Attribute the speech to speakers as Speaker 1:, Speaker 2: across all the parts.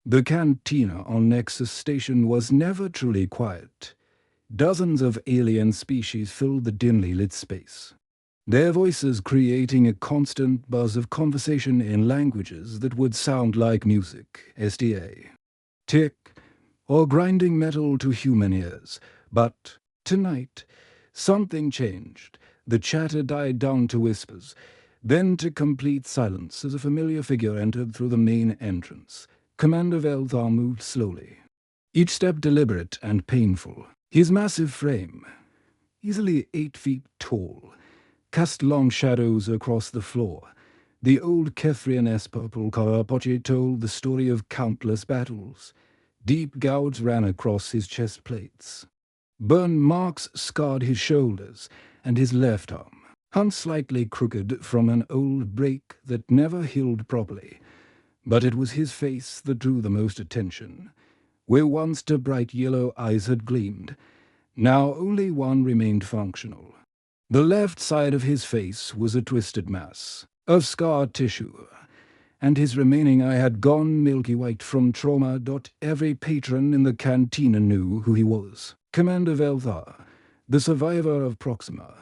Speaker 1: The cantina on Nexus Station was never truly quiet. Dozens of alien species filled the dimly lit space, their voices creating a constant buzz of conversation in languages that would sound like music, SDA, tick, or grinding metal to human ears. But tonight, something changed. The chatter died down to whispers, then to complete silence as a familiar figure entered through the main entrance. Commander Velthar moved slowly, each step deliberate and painful. His massive frame, easily 8 feet tall, cast long shadows across the floor. The old Kethrian-esque purple Karapoche told the story of countless battles. Deep gouges ran across his chest plates. Burn marks scarred his shoulders, and his left arm hung slightly crooked from an old break that never healed properly. But it was his face that drew the most attention. Where once the bright yellow eyes had gleamed, now only one remained functional. The left side of his face was a twisted mass of scar tissue, and his remaining eye had gone milky white from trauma. Every patron in the cantina knew who he was. Commander Velthar, the survivor of Proxima,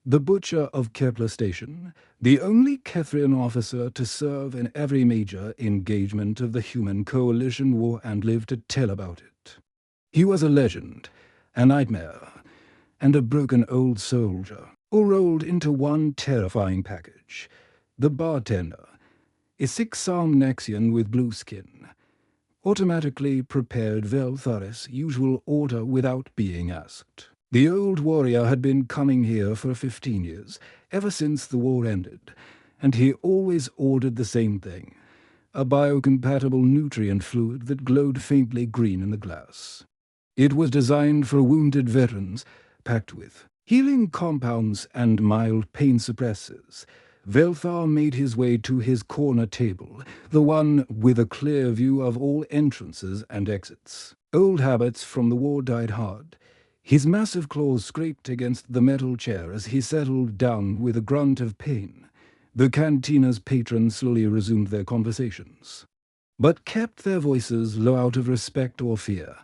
Speaker 1: the butcher of Kepler Station, the only Kethrian officer to serve in every major engagement of the human coalition war and live to tell about it. He was a legend, a nightmare, and a broken old soldier, all rolled into one terrifying package. The bartender, a 6-armed Nexian with blue skin, automatically prepared Velthar's usual order without being asked. The old warrior had been coming here for 15 years, ever since the war ended, and he always ordered the same thing, a biocompatible nutrient fluid that glowed faintly green in the glass. It was designed for wounded veterans, packed with healing compounds and mild pain suppressors. Velthar made his way to his corner table, the one with a clear view of all entrances and exits. Old habits from the war died hard. His massive claws scraped against the metal chair as he settled down with a grunt of pain. The cantina's patrons slowly resumed their conversations, but kept their voices low out of respect or fear.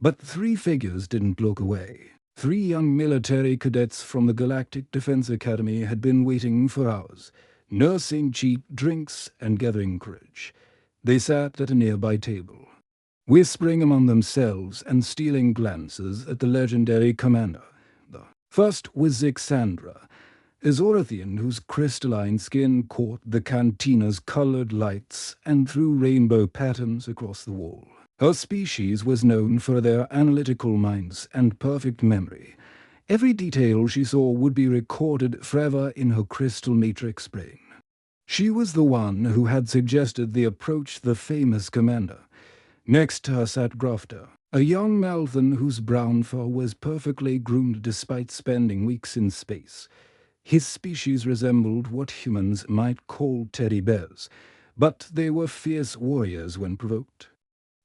Speaker 1: But 3 figures didn't look away. 3 young military cadets from the Galactic Defense Academy had been waiting for hours, nursing cheap drinks and gathering courage. They sat at a nearby table, whispering among themselves and stealing glances at the legendary commander. The first was Zixandra, a Zorathian whose crystalline skin caught the cantina's colored lights and threw rainbow patterns across the wall. Her species was known for their analytical minds and perfect memory. Every detail she saw would be recorded forever in her crystal matrix brain. She was the one who had suggested the approach the famous commander. Next to her sat Grafter, a young Malthan whose brown fur was perfectly groomed despite spending weeks in space. His species resembled what humans might call teddy bears, but they were fierce warriors when provoked.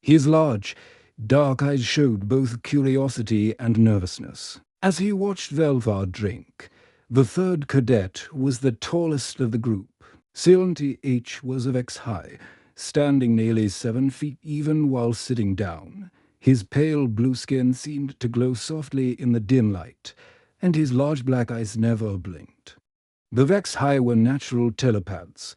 Speaker 1: His large, dark eyes showed both curiosity and nervousness. As he watched Velthar drink, the third cadet was the tallest of the group. Silenti H was of X high, standing nearly 7 feet even while sitting down. His pale blue skin seemed to glow softly in the dim light, and his large black eyes never blinked. The Vex High were natural telepaths,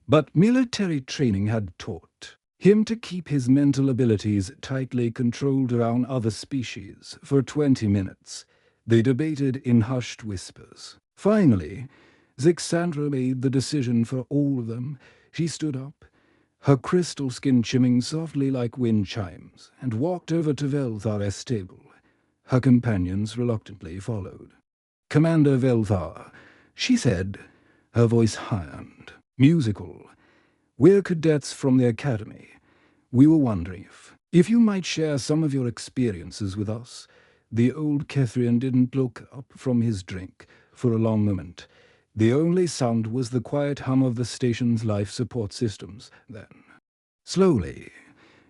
Speaker 1: but military training had taught him to keep his mental abilities tightly controlled around other species. For 20 minutes, they debated in hushed whispers. Finally, Zixandra made the decision for all of them. She stood up, her crystal skin shimmering softly like wind chimes, and walked over to Velthar's table. Her companions reluctantly followed. "Commander Velthar," she said, her voice high and musical. "We're cadets from the Academy. We were wondering if you might share some of your experiences with us." The old Kethrian didn't look up from his drink for a long moment. The only sound was the quiet hum of the station's life support systems. Then, slowly,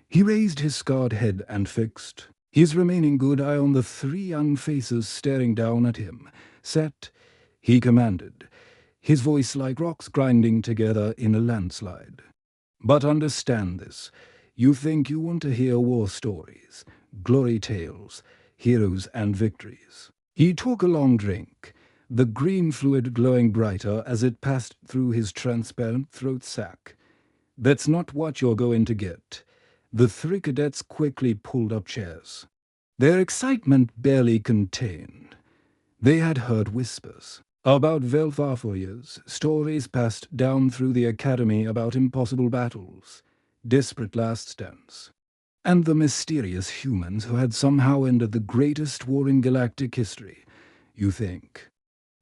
Speaker 1: he raised his scarred head and fixed his remaining good eye on the 3 young faces staring down at him. "Set," he commanded, his voice like rocks grinding together in a landslide. "But understand this. You think you want to hear war stories, glory tales, heroes and victories. He took a long drink, the green fluid glowing brighter as it passed through his transparent throat sac. That's not what you're going to get. The three cadets quickly pulled up chairs. Their excitement barely contained. They had heard whispers about Velthar for years, stories passed down through the academy about impossible battles, desperate last stands, and the mysterious humans who had somehow ended the greatest war in galactic history. You think.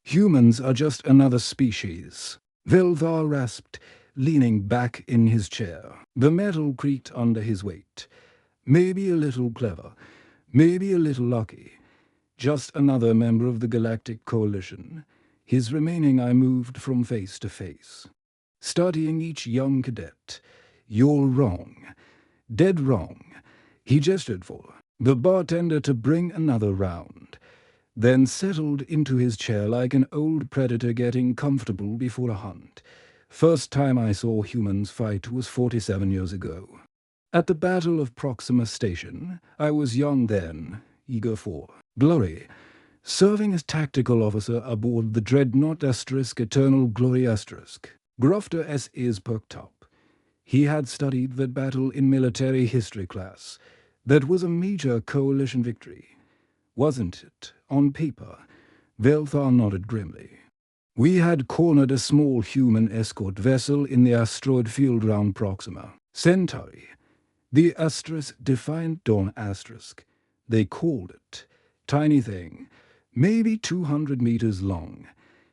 Speaker 1: Humans are just another species. Velthar rasped, leaning back in his chair. The metal creaked under his weight. Maybe a little clever, maybe a little lucky. Just another member of the Galactic Coalition. His remaining eye moved from face to face, studying each young cadet. You're wrong. Dead wrong. He gestured for the bartender to bring another round, then settled into his chair like an old predator getting comfortable before a hunt. First time I saw humans fight was 47 years ago. At the Battle of Proxima Station, I was young then, eager for glory, serving as tactical officer aboard the dreadnought * Eternal Glory *. Grufter S. ears perked up. He had studied that battle in military history class. That was a major coalition victory, wasn't it, on paper? Velthar nodded grimly. We had cornered a small human escort vessel in the asteroid field round Proxima Centauri. The Defiant Dawn *. They called it. Tiny thing, maybe 200 meters long,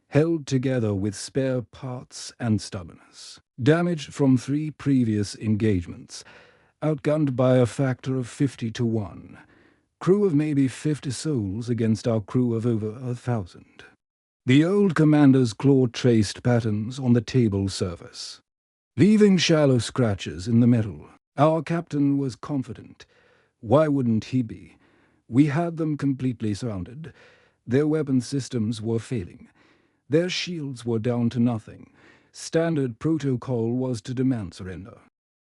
Speaker 1: held together with spare parts and stubbornness. Damaged from 3 previous engagements, outgunned by a factor of 50 to 1. Crew of maybe 50 souls against our crew of over 1,000. The old commander's claw traced patterns on the table surface, leaving shallow scratches in the metal. Our captain was confident. Why wouldn't he be? We had them completely surrounded. Their weapon systems were failing. Their shields were down to nothing. Standard protocol was to demand surrender.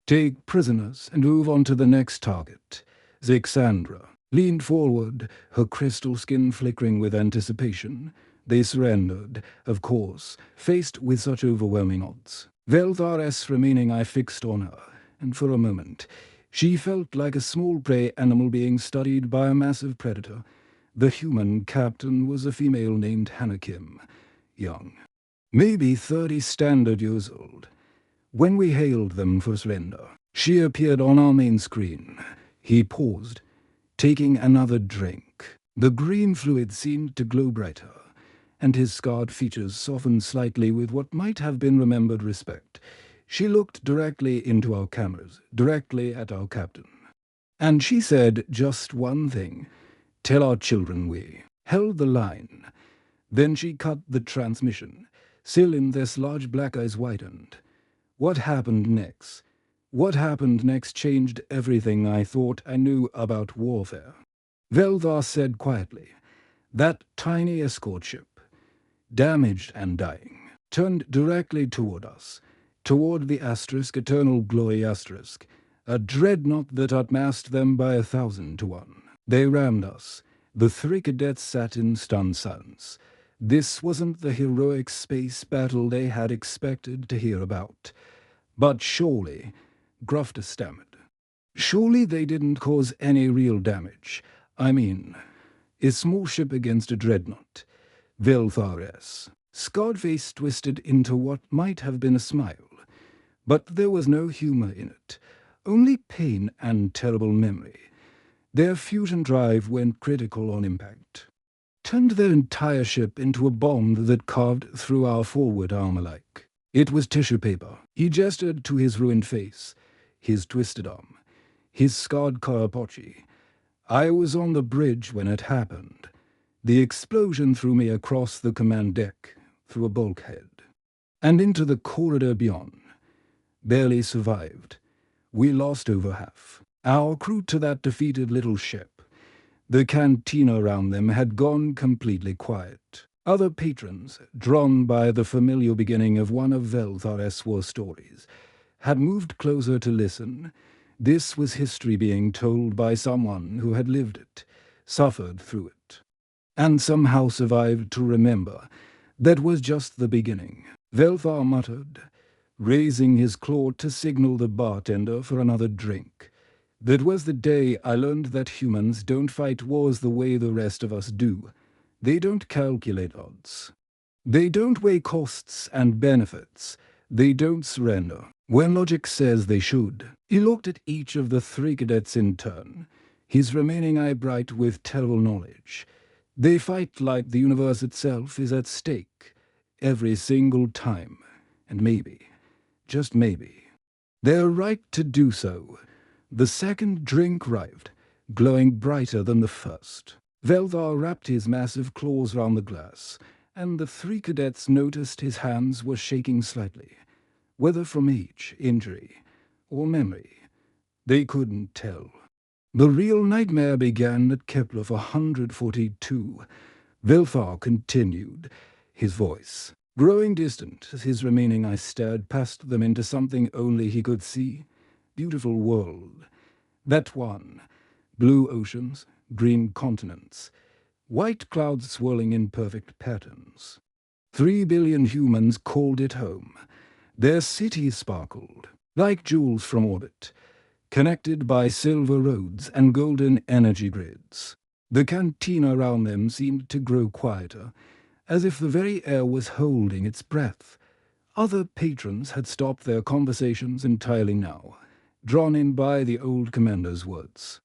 Speaker 1: Take prisoners and move on to the next target. Zixandra leaned forward, her crystal skin flickering with anticipation. They surrendered, of course, faced with such overwhelming odds. Velthar's remaining eye fixed on her, and for a moment she felt like a small prey animal being studied by a massive predator. The human captain was a female named Hanakim, young, maybe 30 standard years old. When we hailed them for surrender, she appeared on our main screen. He paused, taking another drink. The green fluid seemed to glow brighter, and his scarred features softened slightly with what might have been remembered respect. She looked directly into our cameras, directly at our captain. And she said just one thing: tell our children we held the line. Then she cut the transmission. Cylinder's large black eyes widened. What happened next? What happened next changed everything I thought I knew about warfare. Velthar said quietly, that tiny escort ship, damaged and dying, turned directly toward us, toward the Eternal Glory *, a dreadnought that outmassed them by 1,000 to 1. They rammed us. The 3 cadets sat in stunned silence. This wasn't the heroic space battle they had expected to hear about. But surely, Grufter stammered, surely they didn't cause any real damage. I mean, a small ship against a dreadnought. Velthar's scarred face twisted into what might have been a smile. But there was no humor in it, only pain and terrible memory. Their fusion drive went critical on impact, turned their entire ship into a bomb that carved through our forward armor like it was tissue paper. He gestured to his ruined face, his twisted arm, his scarred carapace. I was on the bridge when it happened. The explosion threw me across the command deck, through a bulkhead, and into the corridor beyond. Barely survived. We lost over half. Our crew to that defeated little ship. The cantina around them had gone completely quiet. Other patrons, drawn by the familiar beginning of one of Velthar's war stories, had moved closer to listen. This was history being told by someone who had lived it, suffered through it, and somehow survived to remember. That was just the beginning, Velthar muttered, raising his claw to signal the bartender for another drink. That was the day I learned that humans don't fight wars the way the rest of us do. They don't calculate odds. They don't weigh costs and benefits. They don't surrender when logic says they should. He looked at each of the three cadets in turn, his remaining eye bright with terrible knowledge. They fight like the universe itself is at stake, every single time, and maybe, just maybe, they're right to do so. The second drink arrived, glowing brighter than the first. Velthar wrapped his massive claws round the glass, and the three cadets noticed his hands were shaking slightly, whether from age, injury, or memory. They couldn't tell. The real nightmare began at Kepler 142. Velthar continued, his voice growing distant as his remaining eyes stared past them into something only he could see. Beautiful world. That one. Blue oceans, green continents, white clouds swirling in perfect patterns. 3 billion humans called it home. Their cities sparkled, like jewels from orbit, connected by silver roads and golden energy grids. The cantina around them seemed to grow quieter, as if the very air was holding its breath. Other patrons had stopped their conversations entirely now, drawn in by the old commander's words.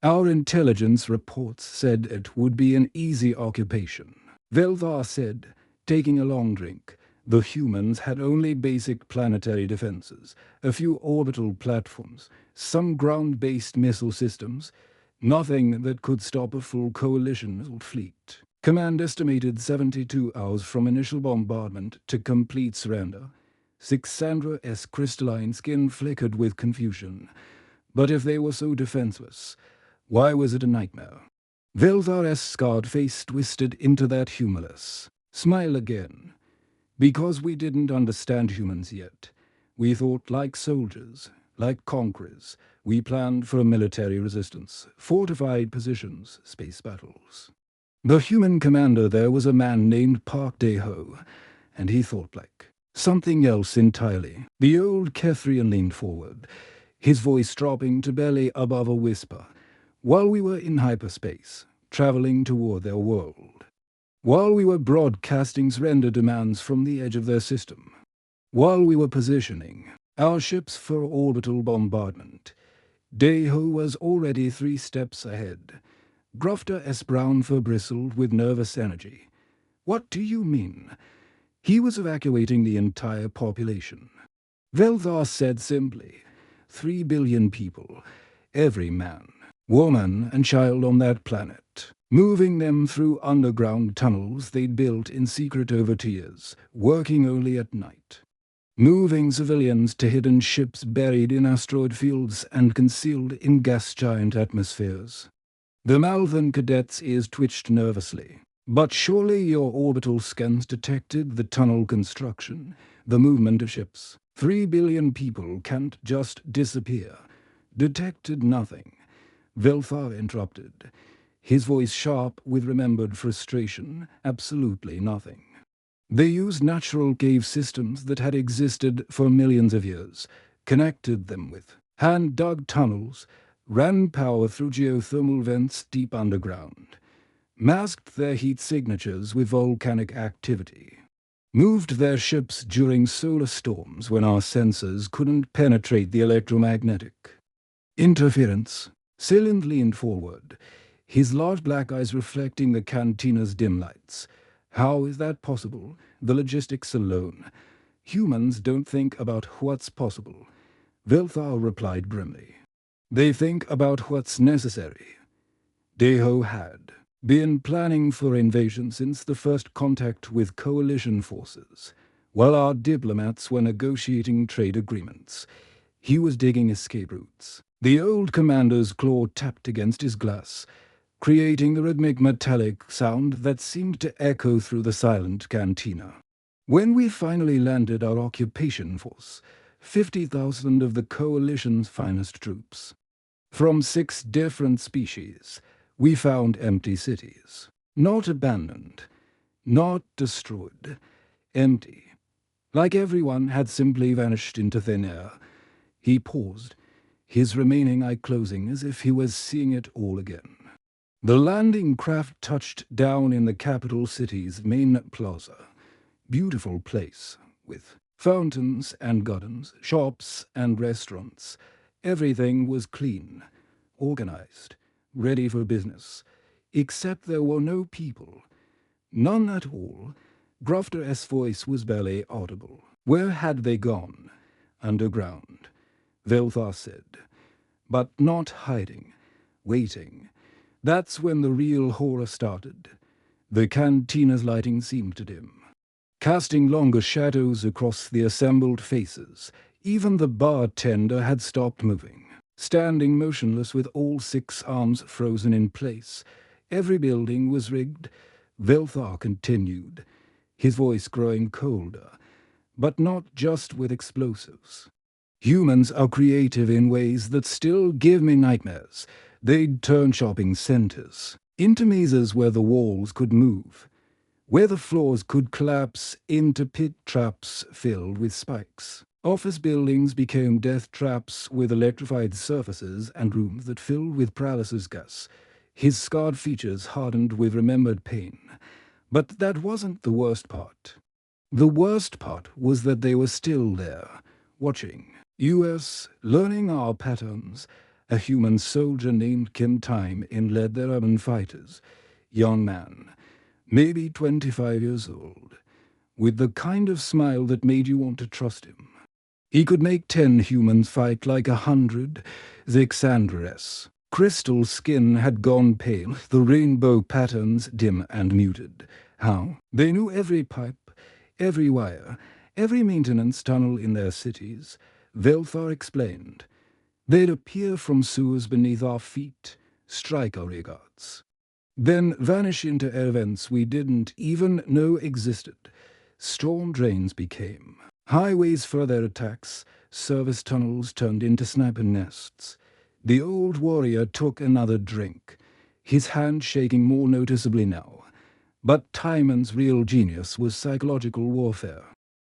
Speaker 1: Our intelligence reports said it would be an easy occupation. Velthar said, taking a long drink. The humans had only basic planetary defenses, a few orbital platforms, some ground-based missile systems, nothing that could stop a full coalition fleet. Command estimated 72 hours from initial bombardment to complete surrender. Sixandra's crystalline skin flickered with confusion. But if they were so defenseless, why was it a nightmare? Velthar's scarred face twisted into that humorless smile again. Because we didn't understand humans yet. We thought like soldiers, like conquerors. We planned for a military resistance, fortified positions, space battles. The human commander there was a man named Park Dae-ho, and he thought like something else entirely. The old Kethrian leaned forward, his voice dropping to barely above a whisper, while we were in hyperspace, traveling toward their world. While we were broadcasting surrender demands from the edge of their system. While we were positioning our ships for orbital bombardment, Dae-ho was already 3 steps ahead. Grufter S. Brown bristled with nervous energy. What do you mean? He was evacuating the entire population. Velthar said simply, 3 billion people, every man, woman, and child on that planet, moving them through underground tunnels they'd built in secret over years, working only at night. Moving civilians to hidden ships buried in asteroid fields and concealed in gas-giant atmospheres. The Malvern cadet's ears twitched nervously. But surely your orbital scans detected the tunnel construction, the movement of ships. 3 billion people can't just disappear. Detected nothing. Velthar interrupted, his voice sharp with remembered frustration. Absolutely nothing. They used natural cave systems that had existed for millions of years, connected them with hand-dug tunnels, ran power through geothermal vents deep underground, masked their heat signatures with volcanic activity, moved their ships during solar storms when our sensors couldn't penetrate the electromagnetic interference. Cylind leaned forward, his large black eyes reflecting the cantina's dim lights. How is that possible? The logistics alone. Humans don't think about what's possible. Velthar replied grimly. They think about what's necessary. Dae-ho had been planning for invasion since the first contact with coalition forces. While our diplomats were negotiating trade agreements, he was digging escape routes. The old commander's claw tapped against his glass, creating the rhythmic metallic sound that seemed to echo through the silent cantina. When we finally landed our occupation force, 50,000 of the coalition's finest troops. From 6 different species, we found empty cities. Not abandoned, not destroyed, empty. Like everyone had simply vanished into thin air. He paused, his remaining eye closing as if he was seeing it all again. The landing craft touched down in the capital city's main plaza. Beautiful place, with fountains and gardens, shops and restaurants. Everything was clean, organized, ready for business. Except there were no people. None at all. Grufter's voice was barely audible. Where had they gone? Underground, Velthar said. But not hiding, waiting. That's when the real horror started. The cantina's lighting seemed to dim, casting longer shadows across the assembled faces. Even the bartender had stopped moving, standing motionless with all 6 arms frozen in place. Every building was rigged. Velthar continued, his voice growing colder, but not just with explosives. Humans are creative in ways that still give me nightmares. They'd turn shopping centers into mazes where the walls could move, where the floors could collapse into pit traps filled with spikes. Office buildings became death traps with electrified surfaces and rooms that filled with paralysis gas. His scarred features hardened with remembered pain. But that wasn't the worst part. The worst part was that they were still there, watching. US, learning our patterns. A human soldier named Kim Time led their urban fighters. Young man, maybe 25 years old, with the kind of smile that made you want to trust him. He could make 10 humans fight like 100. Zixandres. Crystal's skin had gone pale, the rainbow patterns dim and muted. How? They knew every pipe, every wire, every maintenance tunnel in their cities. Velthar explained. They'd appear from sewers beneath our feet, strike our regards, then vanish into events we didn't even know existed. Storm drains became highways for their attacks, service tunnels turned into sniper nests. The old warrior took another drink, his hand shaking more noticeably now. But Timon's real genius was psychological warfare.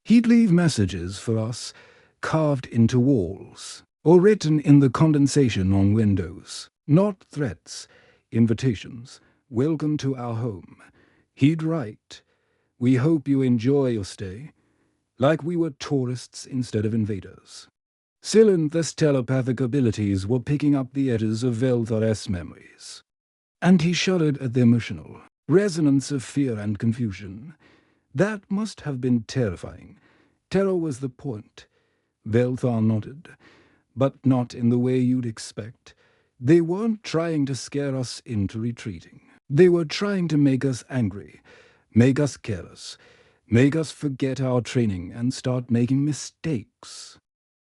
Speaker 1: He'd leave messages for us, carved into walls, or written in the condensation on windows. Not threats, invitations. Welcome to our home. He'd write, we hope you enjoy your stay, like we were tourists instead of invaders. Cylinth's telepathic abilities were picking up the edges of Velthar's memories. And he shuddered at the emotional resonance of fear and confusion. That must have been terrifying. Terror was the point. Velthar nodded, but not in the way you'd expect. They weren't trying to scare us into retreating. They were trying to make us angry, make us careless, make us forget our training and start making mistakes.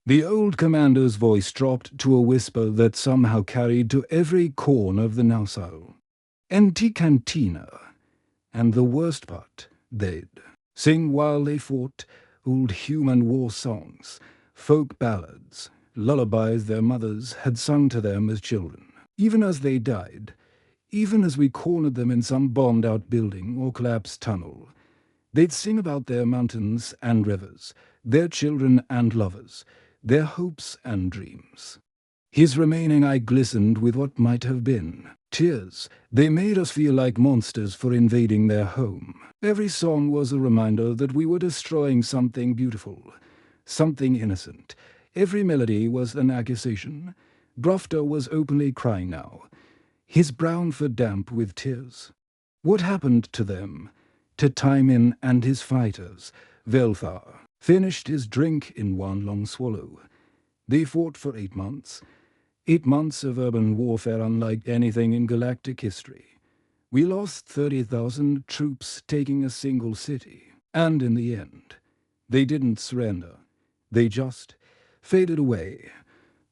Speaker 1: The old commander's voice dropped to a whisper that somehow carried to every corner of the Nausal. Empty cantina. And the worst part, they'd sing while they fought, old human war songs, folk ballads, lullabies their mothers had sung to them as children. Even as they died, even as we cornered them in some bombed-out building or collapsed tunnel, they'd sing about their mountains and rivers, their children and lovers, their hopes and dreams. His remaining eye glistened with what might have been. Tears. They made us feel like monsters for invading their home. Every song was a reminder that we were destroying something beautiful, something innocent. Every melody was an accusation. Grufter was openly crying now, his brown fur damp with tears. What happened to them? To Timon and his fighters? Velthar finished his drink in one long swallow. They fought for 8 months. 8 months of urban warfare unlike anything in galactic history. We lost 30,000 troops taking a single city. And in the end, they didn't surrender. They just faded away.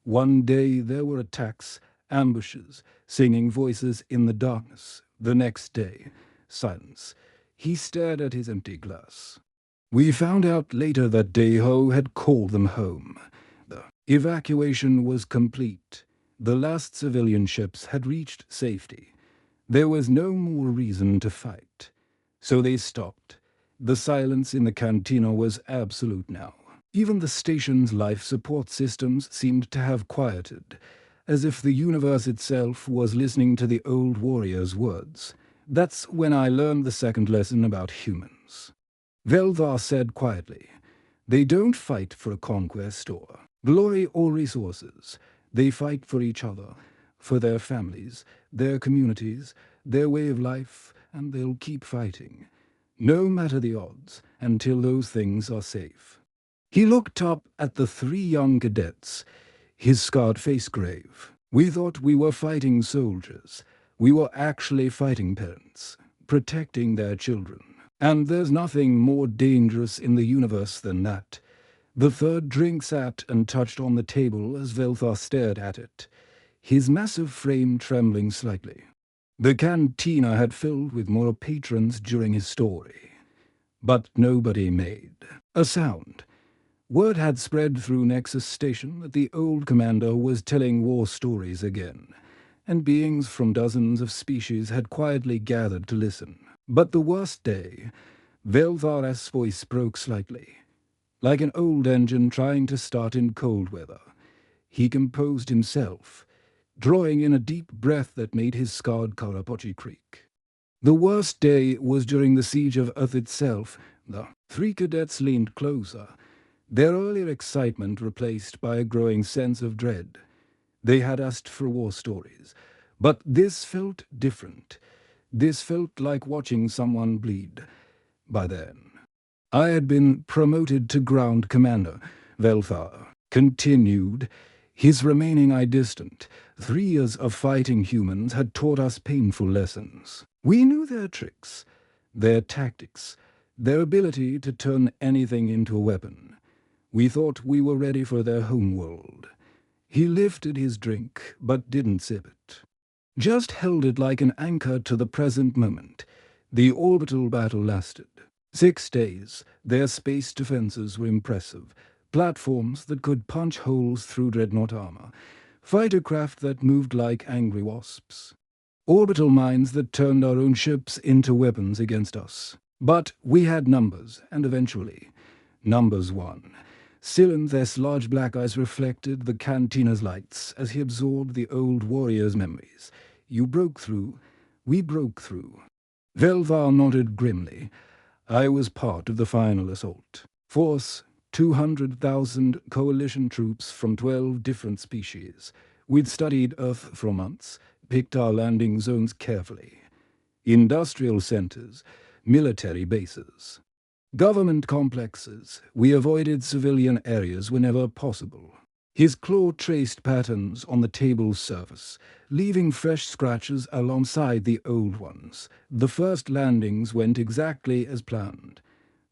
Speaker 1: One day there were attacks, ambushes, singing voices in the darkness. The next day, silence. He stared at his empty glass. We found out later that Deho had called them home. The evacuation was complete. The last civilian ships had reached safety. There was no more reason to fight. So they stopped. The silence in the cantina was absolute now. Even the station's life support systems seemed to have quieted, as if the universe itself was listening to the old warrior's words. That's when I learned the second lesson about humans. Veldar said quietly, "They don't fight for a conquest or glory or resources. They fight for each other, for their families, their communities, their way of life, and they'll keep fighting, no matter the odds, until those things are safe." He looked up at the three young cadets, his scarred face grave. "We thought we were fighting soldiers. We were actually fighting parents, protecting their children. And there's nothing more dangerous in the universe than that." The third drink sat and touched on the table as Velthar stared at it, his massive frame trembling slightly. The cantina had filled with more patrons during his story, but nobody made a sound. Word had spread through Nexus Station that the old commander was telling war stories again, and beings from dozens of species had quietly gathered to listen. But the worst day, Velthar's voice broke slightly, like an old engine trying to start in cold weather. He composed himself, drawing in a deep breath that made his scarred Karapochi creak. The worst day was during the siege of Earth itself. The three cadets leaned closer, their earlier excitement replaced by a growing sense of dread. They had asked for war stories, but this felt different. This felt like watching someone bleed. By then, I had been promoted to ground commander. Velthar continued, his remaining eye distant. 3 years of fighting humans had taught us painful lessons. We knew their tricks, their tactics, their ability to turn anything into a weapon. We thought we were ready for their homeworld. He lifted his drink, but didn't sip it. Just held it like an anchor to the present moment. The orbital battle lasted 6 days. Their space defenses were impressive. Platforms that could punch holes through dreadnought armor. Fighter craft that moved like angry wasps. Orbital mines that turned our own ships into weapons against us. But we had numbers, and eventually, numbers won. Silenthes' large black eyes reflected the cantina's lights as he absorbed the old warrior's memories. You broke through. We broke through. Velvar nodded grimly. I was part of the final assault. Force, 200,000 coalition troops from 12 different species. We'd studied Earth for months, picked our landing zones carefully. Industrial centers, military bases. Government complexes. We avoided civilian areas whenever possible. His claw traced patterns on the table's surface, leaving fresh scratches alongside the old ones. The first landings went exactly as planned.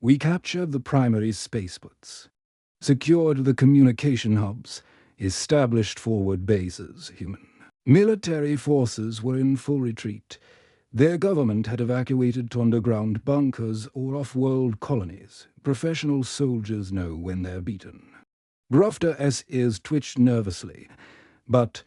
Speaker 1: We captured the primary spaceports, secured the communication hubs, established forward bases. Human military forces were in full retreat. Their government had evacuated to underground bunkers or off-world colonies. Professional soldiers know when they're beaten. Grofter's ears twitched nervously. But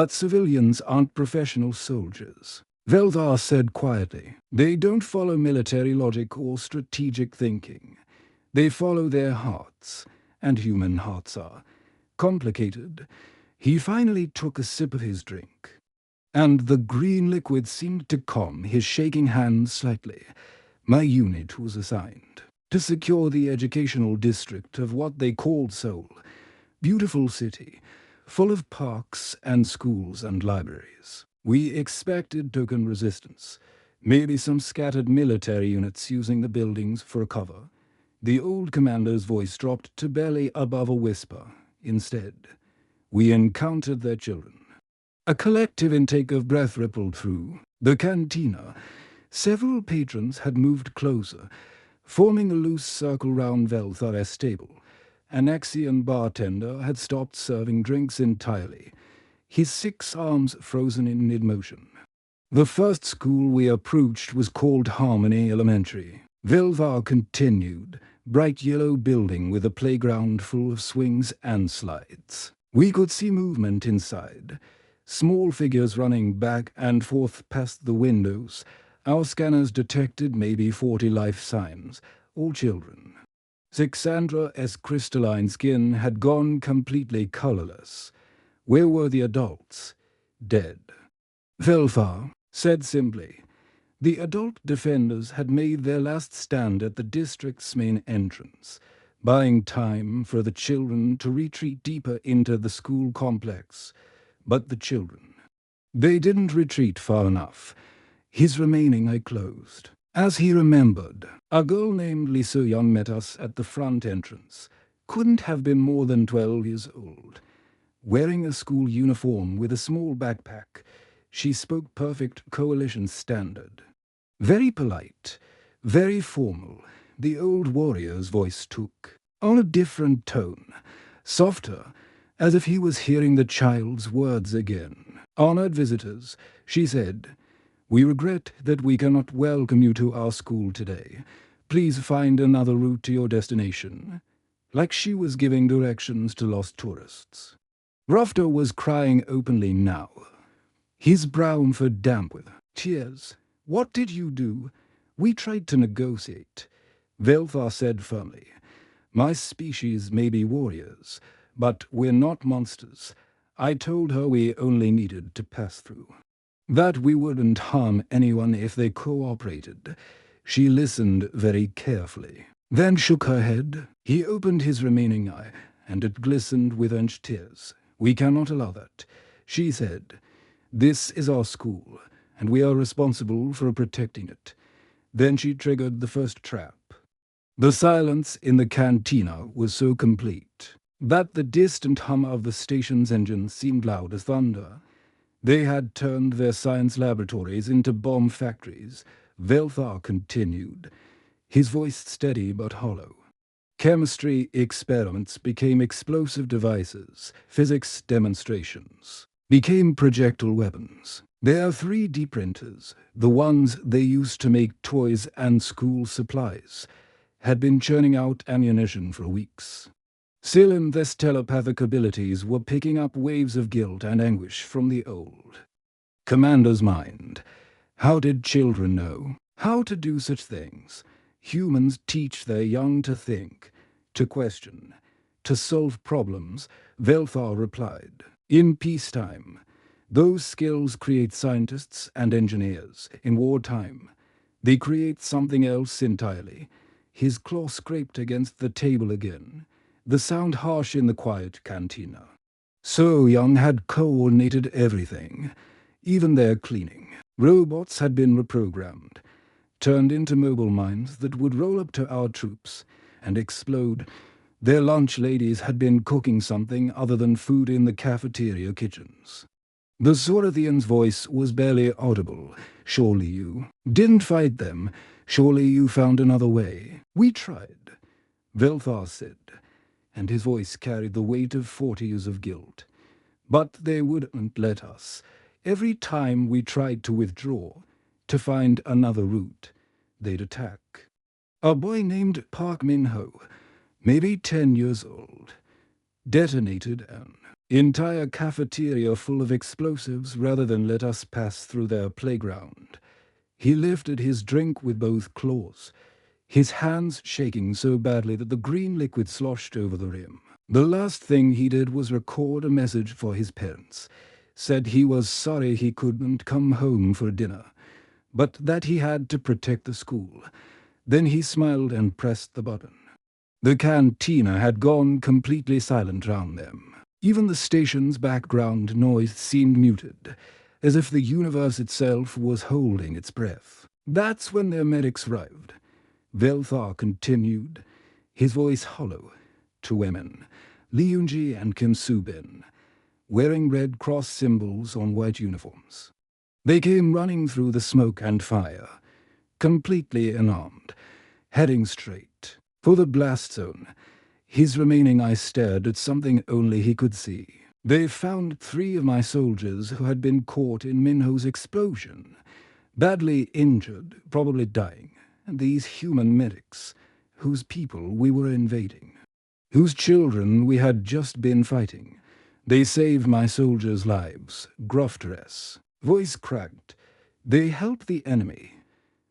Speaker 1: civilians aren't professional soldiers. Veldar said quietly. They don't follow military logic or strategic thinking. They follow their hearts, and human hearts are complicated. He finally took a sip of his drink, and the green liquid seemed to calm his shaking hands slightly. My unit was assigned to secure the educational district of what they called Seoul. Beautiful city, full of parks and schools and libraries. We expected token resistance, maybe some scattered military units using the buildings for cover. The old commander's voice dropped to barely above a whisper. Instead, we encountered their children. A collective intake of breath rippled through the cantina. Several patrons had moved closer, forming a loose circle round Velthar's table. An Axian bartender had stopped serving drinks entirely, his 6 arms frozen in mid-motion. The first school we approached was called Harmony Elementary. Velvar continued, bright yellow building with a playground full of swings and slides. We could see movement inside, small figures running back and forth past the windows. Our scanners detected maybe 40 life signs, all children. Zixandra's crystalline skin had gone completely colorless. Where were the adults? Dead. Velfar said simply. The adult defenders had made their last stand at the district's main entrance, buying time for the children to retreat deeper into the school complex. But the children, they didn't retreat far enough. His remaining eye closed. As he remembered, a girl named Lee So-yeon met us at the front entrance. Couldn't have been more than 12 years old. Wearing a school uniform with a small backpack, she spoke perfect coalition standard. Very polite, very formal, the old warrior's voice took on a different tone, softer, as if he was hearing the child's words again. Honored visitors, she said, we regret that we cannot welcome you to our school today. Please find another route to your destination. Like she was giving directions to lost tourists. Rufter was crying openly now, his brow furrowed damp with tears. What did you do? We tried to negotiate. Velfar said firmly. My species may be warriors, but we're not monsters. I told her we only needed to pass through. That we wouldn't harm anyone if they cooperated. She listened very carefully, then shook her head. He opened his remaining eye, and it glistened with earnest tears. We cannot allow that, she said. This is our school, and we are responsible for protecting it. Then she triggered the first trap. The silence in the cantina was so complete that the distant hum of the station's engine seemed loud as thunder. They had turned their science laboratories into bomb factories, Velfar continued, his voice steady but hollow. Chemistry experiments became explosive devices, physics demonstrations became projectile weapons. Their 3D printers, the ones they used to make toys and school supplies, had been churning out ammunition for weeks. Cylinth's telepathic abilities were picking up waves of guilt and anguish from the old. Commander's mind. How did children know? How to do such things? Humans teach their young to think, to question, to solve problems, Velfar replied. In peacetime, those skills create scientists and engineers. In wartime, they create something else entirely. His claw scraped against the table again, the sound harsh in the quiet cantina. So-yeon had coordinated everything, even their cleaning. Robots had been reprogrammed, turned into mobile mines that would roll up to our troops and explode. Their lunch ladies had been cooking something other than food in the cafeteria kitchens. The Zorathian's voice was barely audible. Surely you didn't fight them. Surely you found another way. We tried, Velfar said, and his voice carried the weight of 40 years of guilt. But they wouldn't let us. Every time we tried to withdraw, to find another route, they'd attack. A boy named Park Min-ho, maybe 10 years old, detonated an entire cafeteria full of explosives rather than let us pass through their playground. He lifted his drink with both claws, his hands shaking so badly that the green liquid sloshed over the rim. The last thing he did was record a message for his parents, said he was sorry he couldn't come home for dinner, but that he had to protect the school. Then he smiled and pressed the button. The cantina had gone completely silent round them. Even the station's background noise seemed muted, as if the universe itself was holding its breath. That's when their medics arrived. Velfar continued, his voice hollow, to women, Lee Yoon-ji and Kim Soo-bin, wearing Red Cross symbols on white uniforms. They came running through the smoke and fire, completely unarmed, heading straight for the blast zone. His remaining eye stared at something only he could see. They found 3 of my soldiers who had been caught in Minho's explosion, badly injured, probably dying. And these human medics, whose people we were invading, whose children we had just been fighting. They saved my soldiers' lives, Grufteress, voice cracked. They helped the enemy.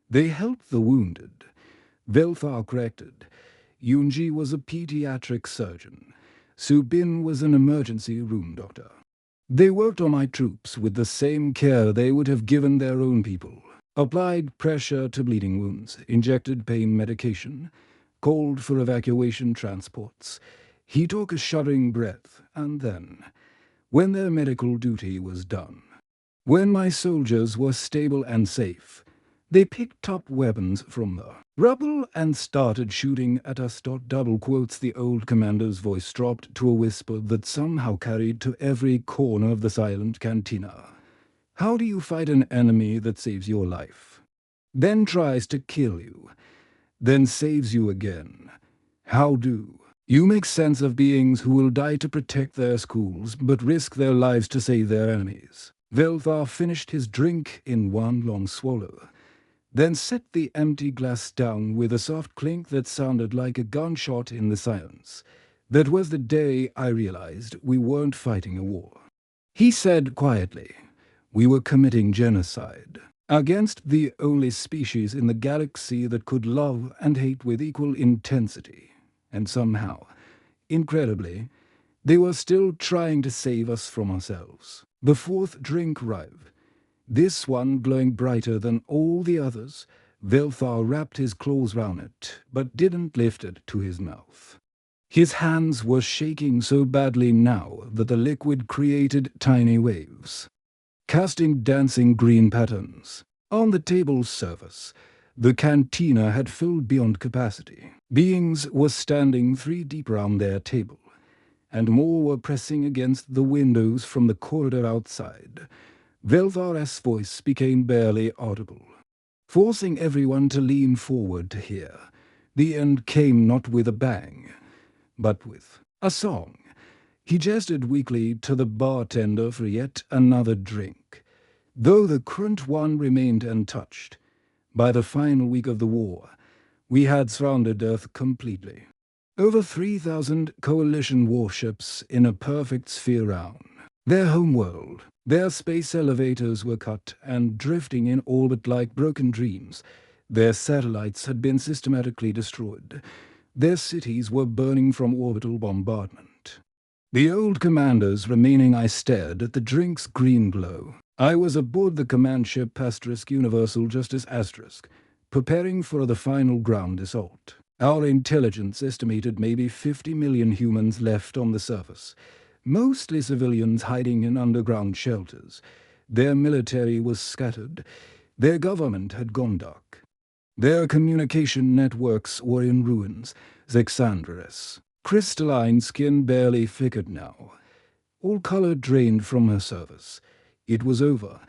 Speaker 1: They helped the wounded. Velthar corrected. Yunji was a pediatric surgeon. Subin was an emergency room doctor. They worked on my troops with the same care they would have given their own people. Applied pressure to bleeding wounds, injected pain medication, called for evacuation transports. He took a shuddering breath, and then, when their medical duty was done, when my soldiers were stable and safe, they picked up weapons from the rubble and started shooting at us. Double quotes. The old commander's voice dropped to a whisper that somehow carried to every corner of the silent cantina. How do you fight an enemy that saves your life, then tries to kill you, then saves you again? How do you make sense of beings who will die to protect their schools but risk their lives to save their enemies? Velthar finished his drink in one long swallow, then set the empty glass down with a soft clink that sounded like a gunshot in the silence. That was the day I realized we weren't fighting a war. He said quietly, we were committing genocide against the only species in the galaxy that could love and hate with equal intensity. And somehow, incredibly, they were still trying to save us from ourselves. The fourth drink arrived. This one glowing brighter than all the others. Velthar wrapped his claws round it, but didn't lift it to his mouth. His hands were shaking so badly now that the liquid created tiny waves, casting dancing green patterns. On the table's surface, the cantina had filled beyond capacity. Beings were standing 3 deep around their table, and more were pressing against the windows from the corridor outside. Velthar's voice became barely audible, forcing everyone to lean forward to hear. The end came not with a bang, but with a song. He gestured weakly to the bartender for yet another drink. Though the current one remained untouched, by the final week of the war, we had surrounded Earth completely. Over 3,000 coalition warships in a perfect sphere round their homeworld. Their space elevators were cut and drifting in orbit like broken dreams. Their satellites had been systematically destroyed. Their cities were burning from orbital bombardment. The old commanders remaining, I stared at the drink's green glow. I was aboard the command ship Universal Justice *, preparing for the final ground assault. Our intelligence estimated maybe 50 million humans left on the surface, mostly civilians hiding in underground shelters. Their military was scattered. Their government had gone dark. Their communication networks were in ruins. Zexandra's crystalline skin barely flickered now. All color drained from her surface. It was over.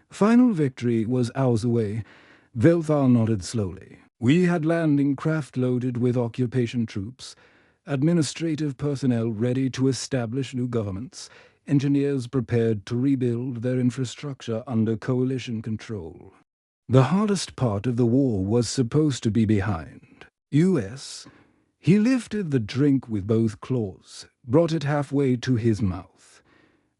Speaker 1: Final victory was hours away. Velthar nodded slowly. We had landing craft loaded with occupation troops, administrative personnel ready to establish new governments, engineers prepared to rebuild their infrastructure under coalition control. The hardest part of the war was supposed to be behind. U.S. He lifted the drink with both claws, brought it halfway to his mouth,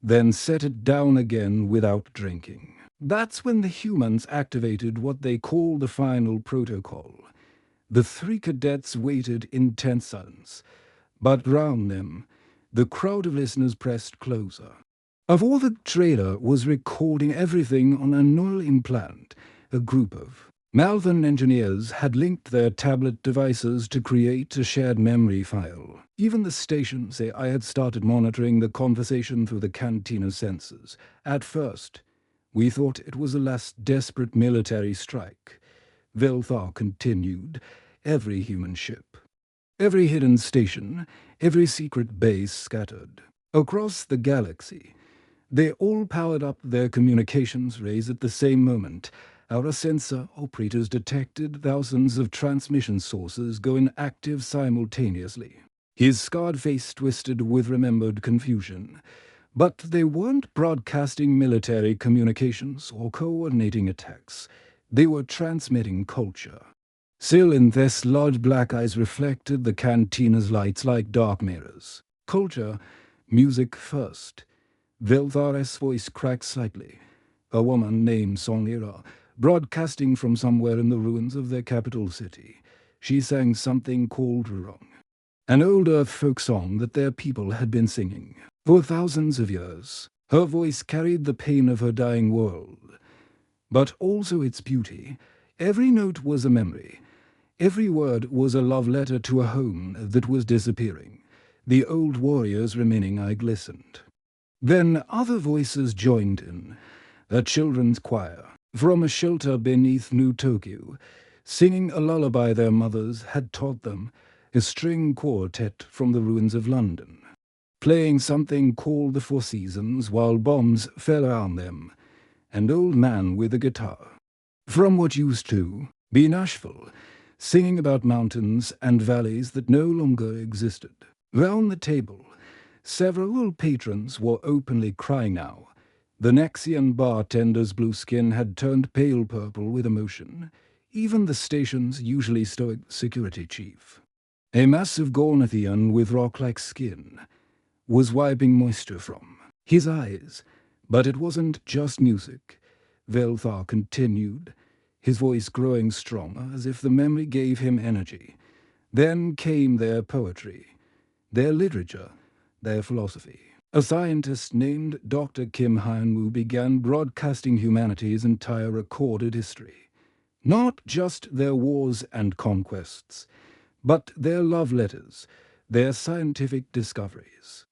Speaker 1: then set it down again without drinking. That's when the humans activated what they call the final protocol. The 3 cadets waited in tense silence, but round them, the crowd of listeners pressed closer. Of all the trailer was recording everything on a neural implant. A group of Malvern engineers had linked their tablet devices to create a shared memory file. Even the station say I had started monitoring the conversation through the cantina sensors. At first, we thought it was a last desperate military strike. Velthar continued. Every human ship, every hidden station, every secret base scattered across the galaxy. They all powered up their communications rays at the same moment. Our sensor operators detected thousands of transmission sources going active simultaneously. His scarred face twisted with remembered confusion. But they weren't broadcasting military communications or coordinating attacks. They were transmitting culture. Still in this large black eyes reflected the cantina's lights like dark mirrors. Culture, music first. Vilthar's voice cracked slightly. A woman named Songira, broadcasting from somewhere in the ruins of their capital city. She sang something called Wrong, an old Earth folk song that their people had been singing for thousands of years. Her voice carried the pain of her dying world, but also its beauty. Every note was a memory. Every word was a love letter to a home that was disappearing. The old warriors remaining, I glistened. Then other voices joined in, a children's choir, from a shelter beneath New Tokyo, singing a lullaby their mothers had taught them, a string quartet from the ruins of London, playing something called the Four Seasons while bombs fell around them, an old man with a guitar, from what used to be Nashville, singing about mountains and valleys that no longer existed. Round the table, several patrons were openly crying now. The Nexian bartender's blue skin had turned pale purple with emotion. Even the station's usually stoic security chief, a massive Gornathian with rock-like skin, was wiping moisture from his eyes. But it wasn't just music. Velthar continued, his voice growing stronger as if the memory gave him energy. Then came their poetry, their literature, their philosophy. A scientist named Dr. Kim Han-woo began broadcasting humanity's entire recorded history. Not just their wars and conquests, but their love letters, their scientific discoveries,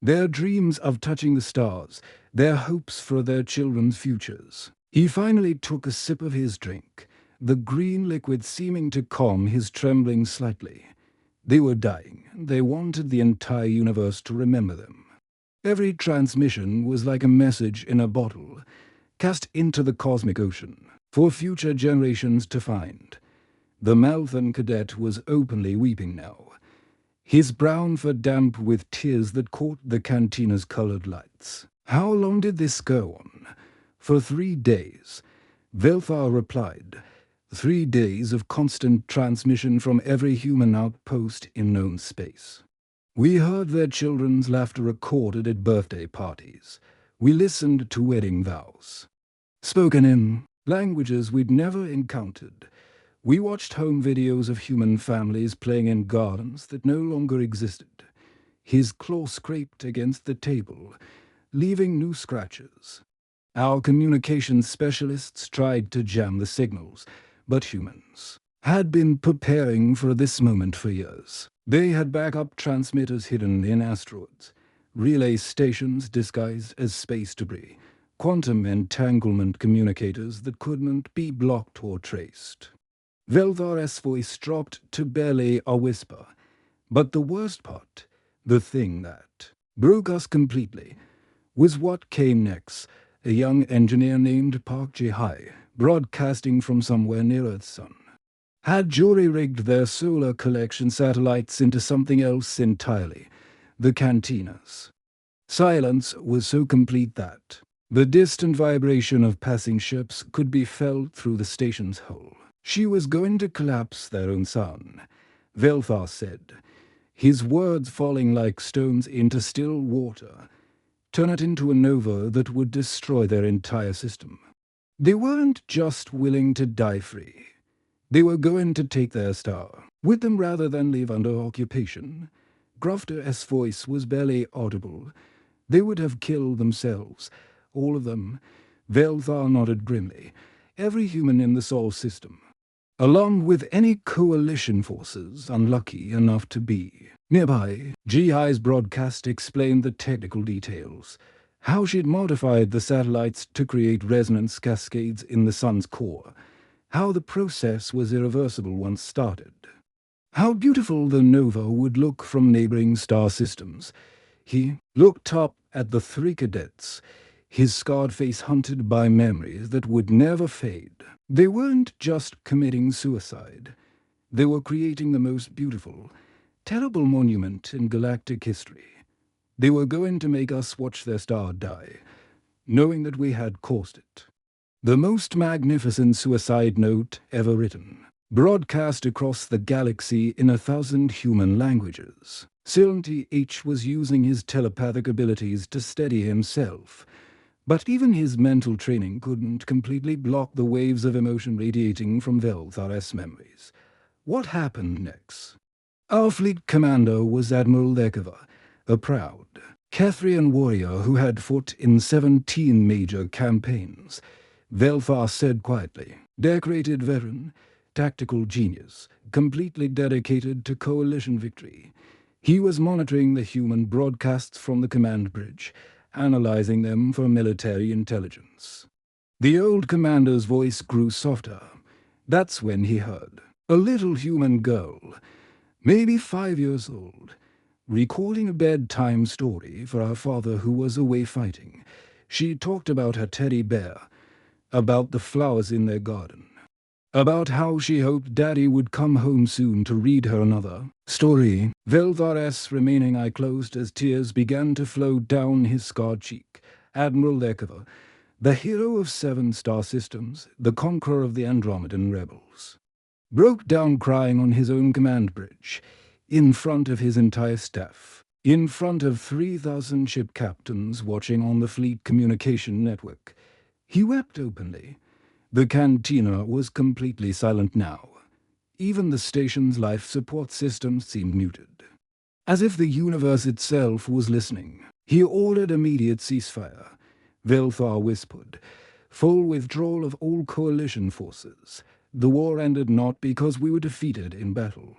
Speaker 1: their dreams of touching the stars, their hopes for their children's futures. He finally took a sip of his drink, the green liquid seeming to calm his trembling slightly. They were dying. They wanted the entire universe to remember them. Every transmission was like a message in a bottle, cast into the cosmic ocean, for future generations to find. The Malthan cadet was openly weeping now, his brown fur damp with tears that caught the cantina's colored lights. How long did this go on? For 3 days, Velthar replied. 3 days of constant transmission from every human outpost in known space. We heard their children's laughter recorded at birthday parties. We listened to wedding vows, spoken in languages we'd never encountered. We watched home videos of human families playing in gardens that no longer existed. His claw scraped against the table, leaving new scratches. Our communications specialists tried to jam the signals, but humans had been preparing for this moment for years. They had backup transmitters hidden in asteroids, relay stations disguised as space debris, quantum entanglement communicators that couldn't be blocked or traced. Velthar's voice dropped to barely a whisper. But the worst part, the thing that broke us completely, was what came next. A young engineer named Park Ji-hai, broadcasting from somewhere near Earth's sun, had jury-rigged their solar collection satellites into something else entirely, the cantinas. Silence was so complete that the distant vibration of passing ships could be felt through the station's hull. She was going to collapse their own sun, Velthar said, his words falling like stones into still water, turn it into a nova that would destroy their entire system. They weren't just willing to die free. They were going to take their star with them rather than live under occupation. Grufter's voice was barely audible. They would have killed themselves, all of them. Velthar nodded grimly. Every human in the Sol system, along with any coalition forces unlucky enough to be nearby. Ji-hai's broadcast explained the technical details, how she'd modified the satellites to create resonance cascades in the sun's core, how the process was irreversible once started, how beautiful the nova would look from neighboring star systems. He looked up at the 3 cadets, his scarred face haunted by memories that would never fade. They weren't just committing suicide. They were creating the most beautiful, terrible monument in galactic history. They were going to make us watch their star die, knowing that we had caused it. The most magnificent suicide note ever written. broadcast across the galaxy in 1,000 human languages. Silent H was using his telepathic abilities to steady himself, but even his mental training couldn't completely block the waves of emotion radiating from Velthar's memories. What happened next? Our fleet commander was Admiral Lekova, a proud Cathrian warrior who had fought in 17 major campaigns. Velthar said quietly, decorated veteran, tactical genius, completely dedicated to coalition victory. He was monitoring the human broadcasts from the command bridge, analyzing them for military intelligence. The old commander's voice grew softer. That's when he heard a little human girl, maybe 5 years old, recalling a bedtime story for her father who was away fighting. She talked about her teddy bear, about the flowers in their garden, about how she hoped Daddy would come home soon to read her another story. Velthar's remaining eye closed as tears began to flow down his scarred cheek. Admiral Lekova, the hero of 7 star systems, the conqueror of the Andromedan rebels, broke down crying on his own command bridge, in front of his entire staff, in front of 3,000 ship captains watching on the fleet communication network. He wept openly. The cantina was completely silent now. Even the station's life support system seemed muted. As if the universe itself was listening, he ordered immediate ceasefire. Velthar whispered, full withdrawal of all coalition forces. The war ended not because we were defeated in battle,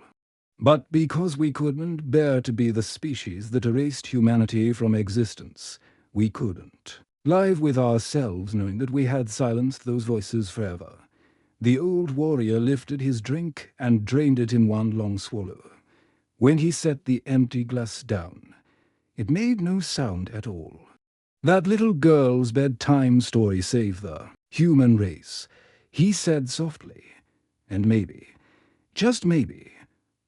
Speaker 1: but because we couldn't bear to be the species that erased humanity from existence. We couldn't live with ourselves knowing that we had silenced those voices forever. The old warrior lifted his drink and drained it in one long swallow. When he set the empty glass down, it made no sound at all. That little girl's bedtime story saved the human race, he said softly. And maybe, just maybe,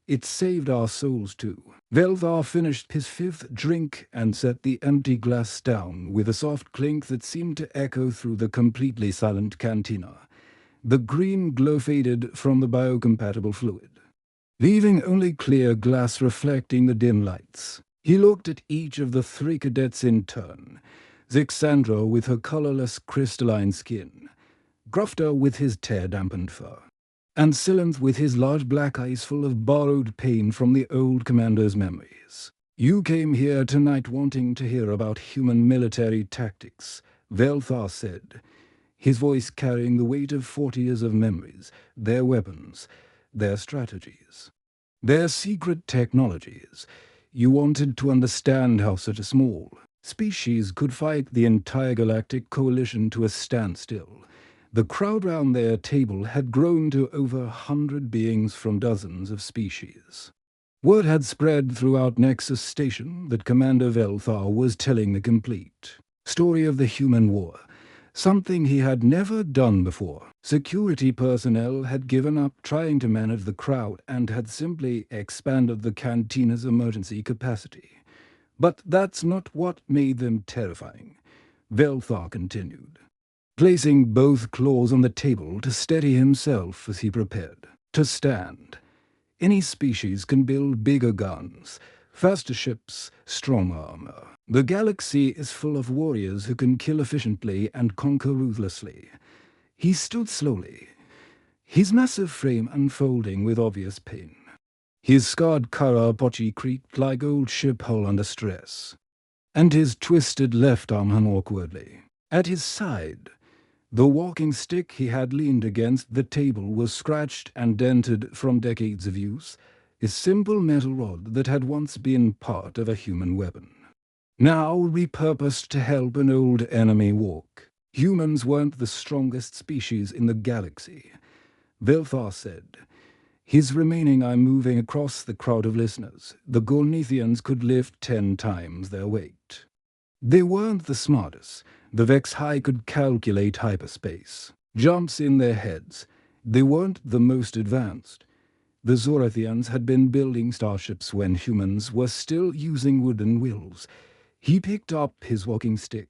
Speaker 1: it saved our souls too. Velthar finished his 5th drink and set the empty glass down with a soft clink that seemed to echo through the completely silent cantina. The green glow faded from the biocompatible fluid, leaving only clear glass reflecting the dim lights. He looked at each of the 3 cadets in turn. Zixandra with her colorless crystalline skin, Grufter with his tear-dampened fur, and Silenth with his large black eyes full of borrowed pain from the old commander's memories. You came here tonight wanting to hear about human military tactics, Velthar said, his voice carrying the weight of 40 years of memories, their weapons, their strategies, their secret technologies. You wanted to understand how such a small species could fight the entire galactic coalition to a standstill. The crowd round their table had grown to over 100 beings from dozens of species. Word had spread throughout Nexus Station that Commander Velthar was telling the complete story of the human war, something he had never done before. Security personnel had given up trying to manage the crowd and had simply expanded the cantina's emergency capacity. But that's not what made them terrifying, Velthar continued, placing both claws on the table to steady himself as he prepared to stand. Any species can build bigger guns, faster ships, strong armor. The galaxy is full of warriors who can kill efficiently and conquer ruthlessly. He stood slowly, his massive frame unfolding with obvious pain. His scarred Karapochi creaked like old ship hull under stress, and his twisted left arm hung awkwardly. At his side, the walking stick he had leaned against the table was scratched and dented from decades of use, a simple metal rod that had once been part of a human weapon, now repurposed to help an old enemy walk. Humans weren't the strongest species in the galaxy, Velthar said, his remaining eye moving across the crowd of listeners. The Gornithians could lift 10 times their weight. They weren't the smartest. The Vex High could calculate hyperspace jumps in their heads. They weren't the most advanced. The Zorathians had been building starships when humans were still using wooden wheels. He picked up his walking stick,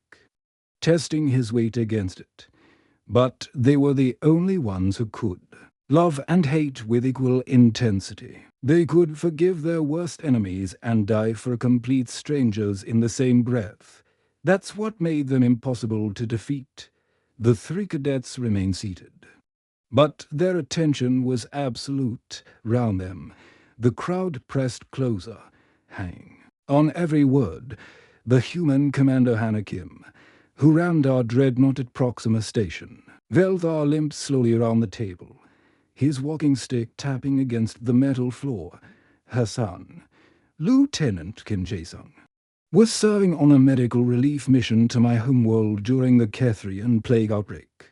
Speaker 1: testing his weight against it. But they were the only ones who could. love and hate with equal intensity. They could forgive their worst enemies and die for complete strangers in the same breath. That's what made them impossible to defeat. The three cadets remained seated. But their attention was absolute round them. The crowd pressed closer, hanging on every word. The human Commander Hanakim, who rammed our dreadnought at Proxima Station. Velthar limped slowly around the table, his walking stick tapping against the metal floor. Hassan, Lieutenant Kim Jae-sung, was serving on a medical relief mission to my homeworld during the Kethrian plague outbreak.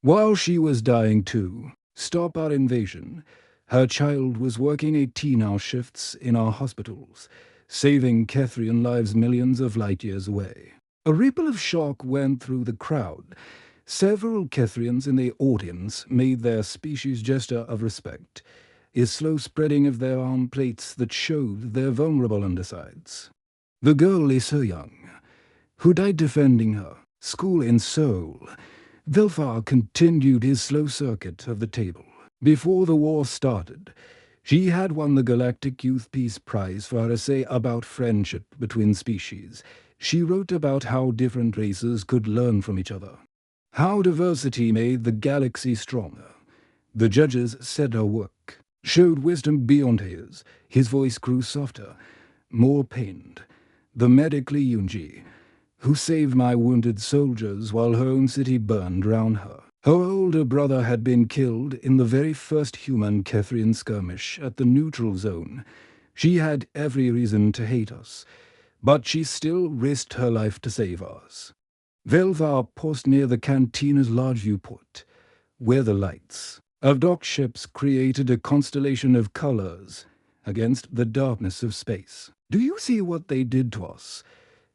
Speaker 1: While she was dying to stop our invasion, her child was working 18-hour shifts in our hospitals, saving Kethrian lives millions of light years away. A ripple of shock went through the crowd. Several Kethrians in the audience made their species gesture of respect, a slow spreading of their arm plates that showed their vulnerable undersides. The girl is so young, who died defending her school in Seoul. Velthar continued his slow circuit of the table. Before the war started, she had won the Galactic Youth Peace Prize for her essay about friendship between species. She wrote about how different races could learn from each other, how diversity made the galaxy stronger. The judges said her work showed wisdom beyond his. His voice grew softer, more pained. The medically Yunji, who saved my wounded soldiers while her own city burned round her. Her older brother had been killed in the very first human Kethrian skirmish at the neutral zone. She had every reason to hate us, but she still risked her life to save ours. Velthar paused near the cantina's large viewport, where the lights of docked ships created a constellation of colors against the darkness of space. Do you see what they did to us?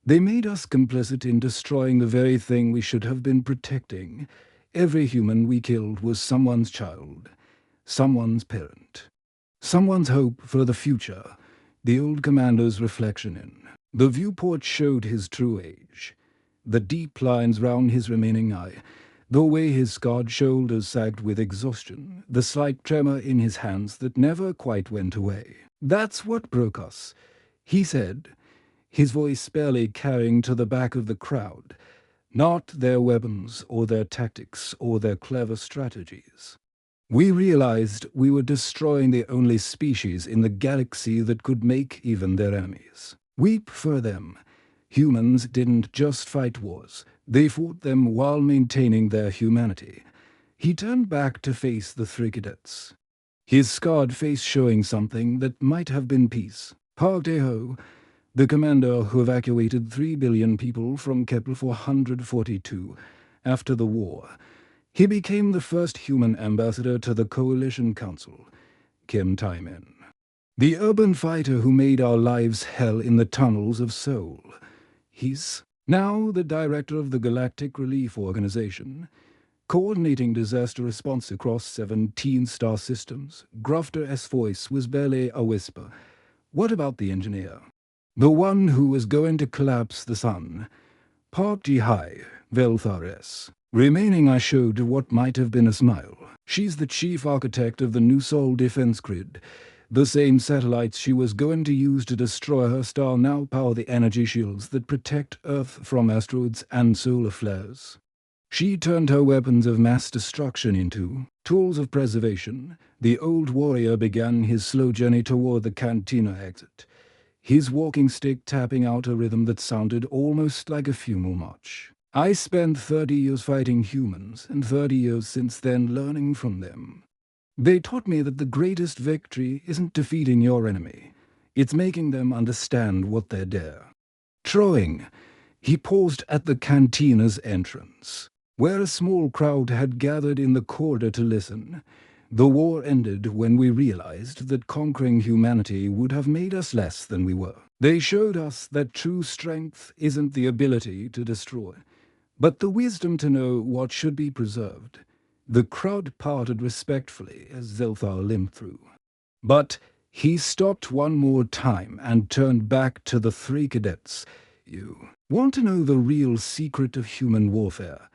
Speaker 1: They made us complicit in destroying the very thing we should have been protecting. Every human we killed was someone's child, someone's parent, someone's hope for the future. The old commander's reflection in the viewport showed his true age. The deep lines round his remaining eye, the way his scarred shoulders sagged with exhaustion, the slight tremor in his hands that never quite went away. That's what broke us, he said, his voice barely carrying to the back of the crowd. Not their weapons or their tactics or their clever strategies. We realized we were destroying the only species in the galaxy that could make even their enemies weep for them. Humans didn't just fight wars, they fought them while maintaining their humanity. He turned back to face the three cadets, his scarred face showing something that might have been peace. Park Dae-ho, the commander who evacuated 3 billion people from Kepler 442 after the war. He became the first human ambassador to the Coalition Council, Kim Tae-min. The urban fighter who made our lives hell in the tunnels of Seoul. He's now the director of the Galactic Relief Organization, coordinating disaster response across 17 star systems. Grufter's voice was barely a whisper. What about the engineer? The one who was going to collapse the sun. Park Ji-hai, Velthar. Remaining, I showed what might have been a smile. She's the chief architect of the new Seoul defense grid. The same satellites she was going to use to destroy her star now power the energy shields that protect Earth from asteroids and solar flares. She turned her weapons of mass destruction into tools of preservation. The old warrior began his slow journey toward the cantina exit, his walking stick tapping out a rhythm that sounded almost like a funeral march. I spent 30 years fighting humans, and 30 years since then learning from them. They taught me that the greatest victory isn't defeating your enemy. It's making them understand what they dare. Troing, he paused at the cantina's entrance, where a small crowd had gathered in the corridor to listen. The war ended when we realized that conquering humanity would have made us less than we were. They showed us that true strength isn't the ability to destroy, but the wisdom to know what should be preserved. The crowd parted respectfully as Zelthar limped through. But he stopped one more time and turned back to the three cadets. You want to know the real secret of human warfare?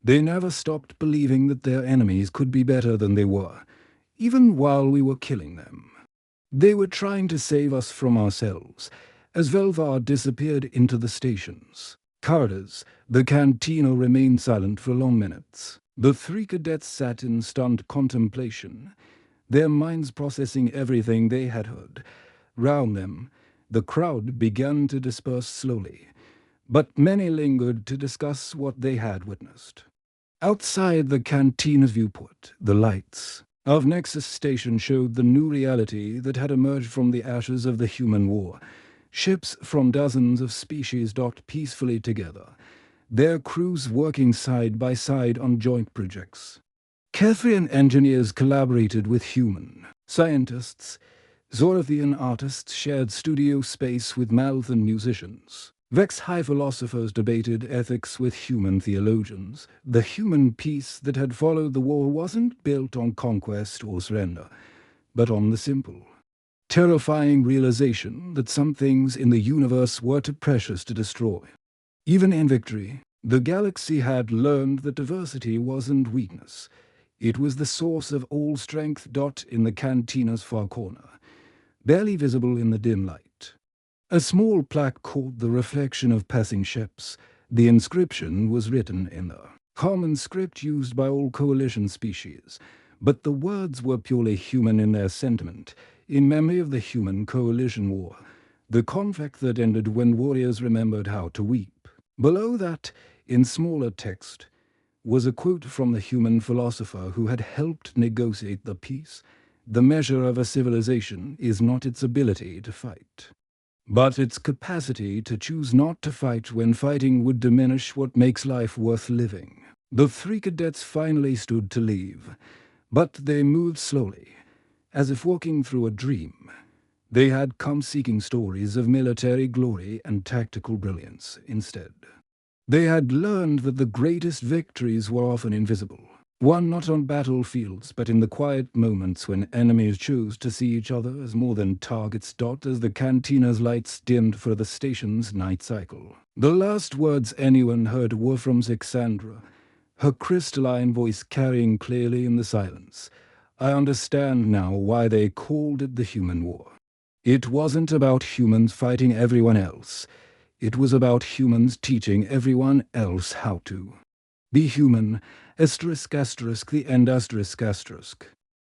Speaker 1: They never stopped believing that their enemies could be better than they were. even while we were killing them. They were trying to save us from ourselves, as Velvar disappeared into the stations. Corridors, the cantina remained silent for long minutes. The three cadets sat in stunned contemplation, their minds processing everything they had heard. Round them, the crowd began to disperse slowly, but many lingered to discuss what they had witnessed. Outside the cantina's viewport, the lights of Nexus Station showed the new reality that had emerged from the ashes of the human war. Ships from dozens of species docked peacefully together, their crews working side by side on joint projects. Kethrian engineers collaborated with human scientists. Zorathian artists shared studio space with Malthan musicians. Vex High philosophers debated ethics with human theologians. The human peace that had followed the war wasn't built on conquest or surrender, but on the simple, terrifying realization that some things in the universe were too precious to destroy. Even in victory, the galaxy had learned that diversity wasn't weakness. It was the source of all strength. In the cantina's far corner, barely visible in the dim light, a small plaque caught the reflection of passing ships. The inscription was written in the common script used by all coalition species, but the words were purely human in their sentiment, in memory of the human coalition war, the conflict that ended when warriors remembered how to weep. Below that, in smaller text, was a quote from the human philosopher who had helped negotiate the peace. The measure of a civilization is not its ability to fight, but its capacity to choose not to fight when fighting would diminish what makes life worth living. The three cadets finally stood to leave, but they moved slowly, as if walking through a dream. They had come seeking stories of military glory and tactical brilliance instead. They had learned that the greatest victories were often invisible, won not on battlefields but in the quiet moments when enemies chose to see each other as more than targets. As the cantina's lights dimmed for the station's night cycle, the last words anyone heard were from Zixandra, her crystalline voice carrying clearly in the silence. I understand now why they called it the human war. It wasn't about humans fighting everyone else. It was about humans teaching everyone else how to be human. ***, the end ***.